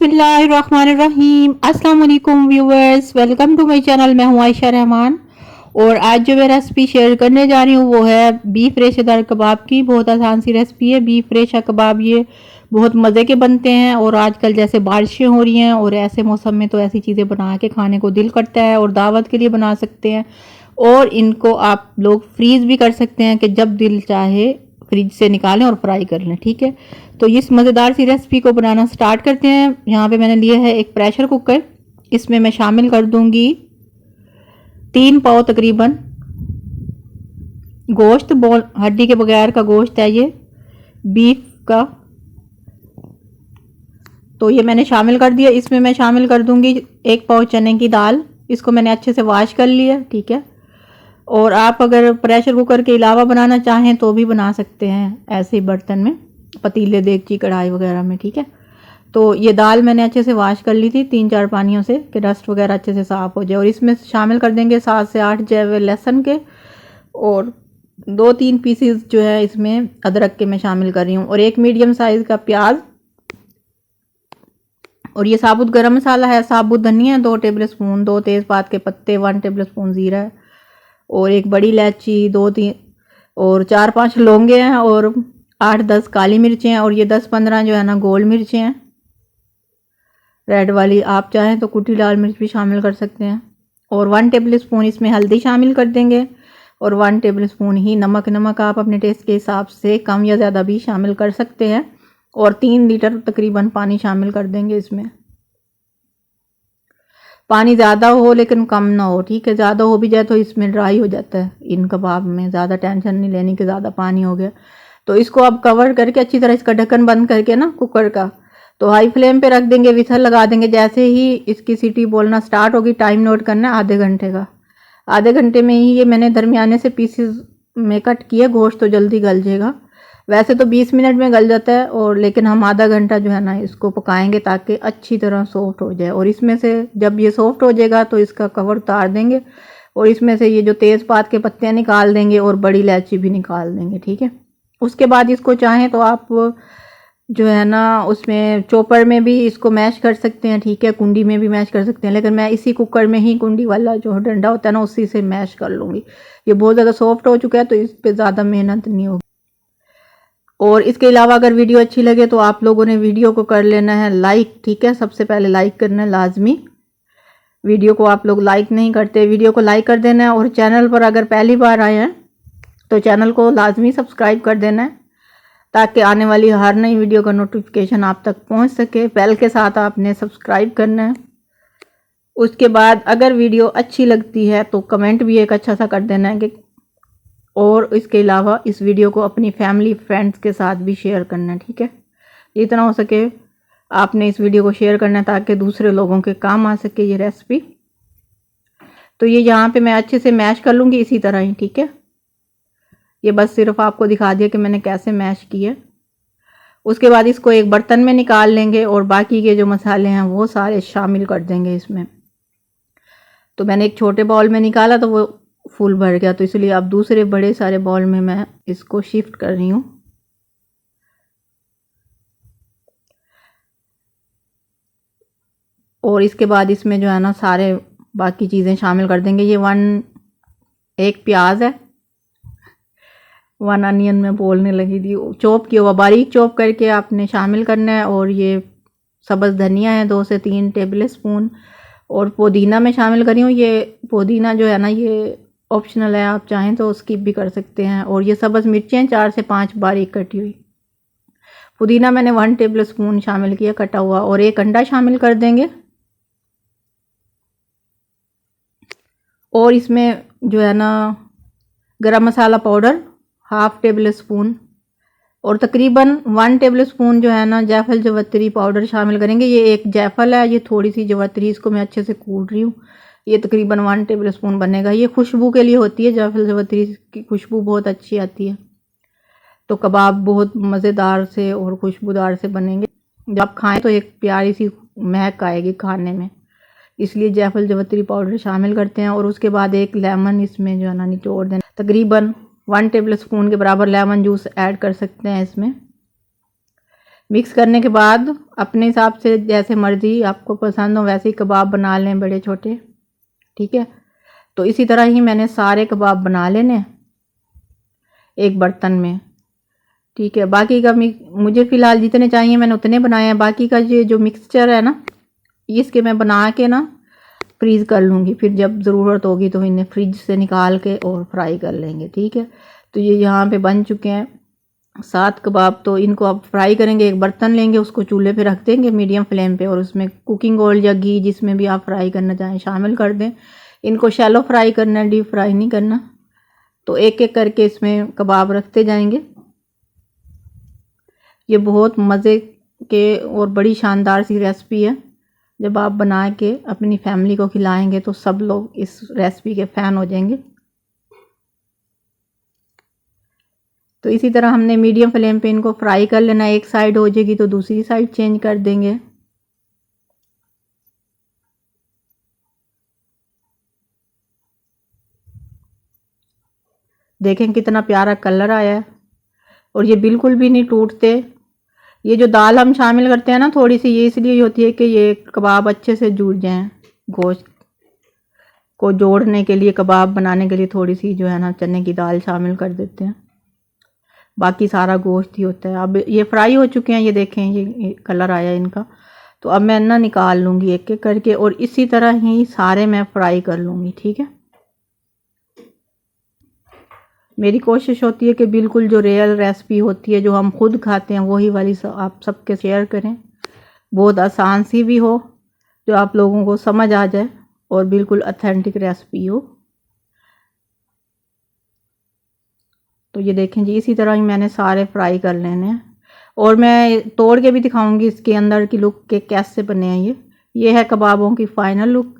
बिस्मिल्लाहिर्रहमानिर्रहीम। अस्सलाम वालेकुम viewers, welcome to my channel. मैं हूं आयशा रहमान और आज जो मैं रेसिपी शेयर करने जा रही हूं वो है बीफ रेशेदार कबाब की। बहुत आसान सी रेसिपी है बीफ रेशा कबाब। ये बहुत मज़े के बनते हैं और आजकल जैसे बारिशें हो रही हैं और ऐसे मौसम में तो ऐसी चीज़ें बना के खाने को दिल करता है और दावत के लिए बना सकते हैं। और इनको आप लोग फ्रीज़ भी कर सकते हैं कि जब दिल चाहे फ्रिज से निकालें और फ्राई कर लें। ठीक है, तो इस मज़ेदार सी रेसिपी को बनाना स्टार्ट करते हैं। यहाँ पे मैंने लिया है एक प्रेशर कुकर। इसमें मैं शामिल कर दूंगी 3 पाव तकरीबन गोश्त, बोल हड्डी के बगैर का गोश्त है ये बीफ का। तो ये मैंने शामिल कर दिया। इसमें मैं शामिल कर दूंगी 1 पाव चने की दाल। इसको मैंने अच्छे से वॉश कर लिया। ठीक है, और आप अगर प्रेशर कुकर के अलावा बनाना चाहें तो भी बना सकते हैं ऐसे ही बर्तन में, पतीले, देगची, कढ़ाई वगैरह में। ठीक है, तो ये दाल मैंने अच्छे से वॉश कर ली थी 3-4 पानियों से कि डस्ट वगैरह अच्छे से साफ़ हो जाए। और इसमें शामिल कर देंगे 7 से 8 जवे लहसुन के और 2-3 पीसीज जो है इसमें अदरक के मैं शामिल कर रही हूँ और एक मीडियम साइज़ का प्याज। और ये साबुत गरम मसाला है, साबुत धनिया 2 टेबल स्पून, 2 तेज़पात के पत्ते, 1 टेबल स्पून ज़ीरा है और एक बड़ी इलायची, 2-3 और 4-5 लौंगे हैं और 8-10 काली मिर्चें हैं और ये 10-15 जो है ना गोल मिर्चें हैं रेड वाली। आप चाहें तो कुटी लाल मिर्च भी शामिल कर सकते हैं। और 1 टेबल स्पून इसमें हल्दी शामिल कर देंगे और 1 टेबल स्पून ही नमक। नमक आप अपने टेस्ट के हिसाब से कम या ज़्यादा भी शामिल कर सकते हैं। और 3 लीटर तकरीबन पानी शामिल कर देंगे इसमें। पानी ज़्यादा हो लेकिन कम ना हो। ठीक है, ज़्यादा हो भी जाए तो इसमें ड्राई हो जाता है इन कबाब में। ज़्यादा टेंशन नहीं लेनी कि ज़्यादा पानी हो गया। तो इसको अब कवर करके अच्छी तरह इसका ढक्कन बंद करके ना कुकर का तो हाई फ्लेम पे रख देंगे, विसल लगा देंगे। जैसे ही इसकी सीटी बोलना स्टार्ट होगी, टाइम नोट करना है आधे घंटे का। आधे घंटे में ही ये मैंने दरमियाने से पीसेस में कट किया गोश्त, तो जल्दी गल जाएगा। वैसे तो 20 मिनट में गल जाता है और लेकिन हम आधा घंटा जो है ना इसको पकाएंगे ताकि अच्छी तरह सॉफ्ट हो जाए। और इसमें से जब ये सॉफ्ट हो जाएगा तो इसका कवर उतार देंगे और इसमें से ये जो तेज़पात के पत्ते निकाल देंगे और बड़ी इलायची भी निकाल देंगे। ठीक है, उसके बाद इसको चाहें तो आप जो है ना उसमें चॉपर में भी इसको मैश कर सकते हैं। ठीक है, कुंडी में भी मैश कर सकते हैं, लेकिन मैं इसी कुकर में ही कुंडी वाला जो डंडा होता है ना उसी से मैश कर लूँगी। ये बहुत ज़्यादा सॉफ्ट हो चुका है तो इस पर ज़्यादा मेहनत नहीं होगी। और इसके अलावा अगर वीडियो अच्छी लगे तो आप लोगों ने वीडियो को कर लेना है लाइक। ठीक है, सबसे पहले लाइक करना है लाजमी। वीडियो को आप लोग लाइक नहीं करते, वीडियो को लाइक कर देना है। और चैनल पर अगर पहली बार आए हैं तो चैनल को लाजमी सब्सक्राइब कर देना है ताकि आने वाली हर नई वीडियो का नोटिफिकेशन आप तक पहुंच सके। बेल के साथ आपने सब्सक्राइब करना है। उसके बाद अगर वीडियो अच्छी लगती है तो कमेंट भी एक अच्छा सा कर देना है कि और इसके अलावा इस वीडियो को अपनी फैमिली फ्रेंड्स के साथ भी शेयर करना है। ठीक है, जितना हो सके आपने इस वीडियो को शेयर करना है ताकि दूसरे लोगों के काम आ सके ये रेसिपी। तो ये यहाँ पे मैं अच्छे से मैश कर लूँगी इसी तरह ही। ठीक है, ये बस सिर्फ आपको दिखा दिया कि मैंने कैसे मैश किया। उसके बाद इसको एक बर्तन में निकाल लेंगे और बाकी के जो मसाले हैं वो सारे शामिल कर देंगे इसमें। तो मैंने एक छोटे बाउल में निकाला तो वो फुल भर गया, तो इसलिए अब दूसरे बड़े सारे बाउल में मैं इसको शिफ्ट कर रही हूँ। और इसके बाद इसमें जो है ना सारे बाकी चीज़ें शामिल कर देंगे। ये एक प्याज है, 1 अनियन में बोलने लगी थी, चॉप किया हुआ बारीक चॉप करके आपने शामिल करना है। और ये सब्ज़ धनिया है 2 से 3 टेबल स्पून। और पुदीना मैं शामिल करी हूँ। ये पुदीना जो है ना ये ऑप्शनल है, आप चाहें तो स्किप भी कर सकते हैं। और ये सब्ज़ मिर्चें 4 से 5 बारीक कटी हुई। पुदीना मैंने 1 टेबल स्पून शामिल किया कटा हुआ। और एक अंडा शामिल कर देंगे। और इसमें जो है ना गरम मसाला पाउडर 1/2 टेबल स्पून और तकरीबन 1 टेबल स्पून जो है ना जायफल जवत्री पाउडर शामिल करेंगे। ये एक जायफल है, ये थोड़ी सी जवत्री, इसको मैं अच्छे से कूट रही हूँ। ये तकरीबन 1 टेबल स्पून बनेगा। ये खुशबू के लिए होती है, जायफल जवत्री की खुशबू बहुत अच्छी आती है तो कबाब बहुत मज़ेदार से और खुशबूदार से बनेंगे। जब आप खाएँ तो एक प्यारी सी महक आएगी खाने में, इसलिए जायफल जवत्री पाउडर शामिल करते हैं। और उसके बाद एक लेमन इसमें जो है ना निचोड़ देना, तकरीबन 1 टेबल स्पून के बराबर लेमन जूस ऐड कर सकते हैं इसमें। मिक्स करने के बाद अपने हिसाब से जैसे मर्ज़ी आपको पसंद हो वैसे ही कबाब बना लें, बड़े छोटे, ठीक है। तो इसी तरह ही मैंने सारे कबाब बना लेने एक बर्तन में, ठीक है। बाकी का मुझे फ़िलहाल जितने चाहिए मैंने उतने बनाए हैं। बाकी का ये जो मिक्सचर है ना, इसके मैं बना के ना फ्रीज़ कर लूँगी, फिर जब ज़रूरत होगी तो इन्हें फ्रिज से निकाल के और फ्राई कर लेंगे, ठीक है। तो ये यहाँ पे बन चुके हैं 7 कबाब। तो इनको अब फ्राई करेंगे। एक बर्तन लेंगे, उसको चूल्हे पे रख देंगे मीडियम फ्लेम पे, और उसमें कुकिंग ऑयल या घी जिसमें भी आप फ्राई करना चाहें शामिल कर दें। इनको शैलो फ्राई करना है, डीप फ्राई नहीं करना। तो एक एक करके इसमें कबाब रखते जाएंगे। ये बहुत मज़े के और बड़ी शानदार सी रेसिपी है। जब आप बना के अपनी फैमिली को खिलाएंगे तो सब लोग इस रेसिपी के फ़ैन हो जाएंगे। तो इसी तरह हमने मीडियम फ्लेम पे इनको फ्राई कर लेना। एक साइड हो जाएगी तो दूसरी साइड चेंज कर देंगे। देखें कितना प्यारा कलर आया है, और ये बिल्कुल भी नहीं टूटते। ये जो दाल हम शामिल करते हैं ना थोड़ी सी, ये इसलिए होती है कि ये कबाब अच्छे से जुड़ जाएं। गोश्त को जोड़ने के लिए, कबाब बनाने के लिए थोड़ी सी जो है ना चने की दाल शामिल कर देते हैं। बाकी सारा गोश्त ही होता है। अब ये फ्राई हो चुके हैं, ये देखें ये कलर आया इनका। तो अब मैं ना निकाल लूँगी एक एक करके, और इसी तरह ही सारे मैं फ्राई कर लूँगी, ठीक है। मेरी कोशिश होती है कि बिल्कुल जो रियल रेसिपी होती है, जो हम खुद खाते हैं, वही वाली आप सबके शेयर करें। बहुत आसान सी भी हो, जो आप लोगों को समझ आ जाए, और बिल्कुल ऑथेंटिक रेसिपी हो। तो ये देखें जी, इसी तरह ही मैंने सारे फ्राई कर लेने हैं, और मैं तोड़ के भी दिखाऊंगी इसके अंदर की लुक के कैसे बने हैं। ये है कबाबों की फाइनल लुक।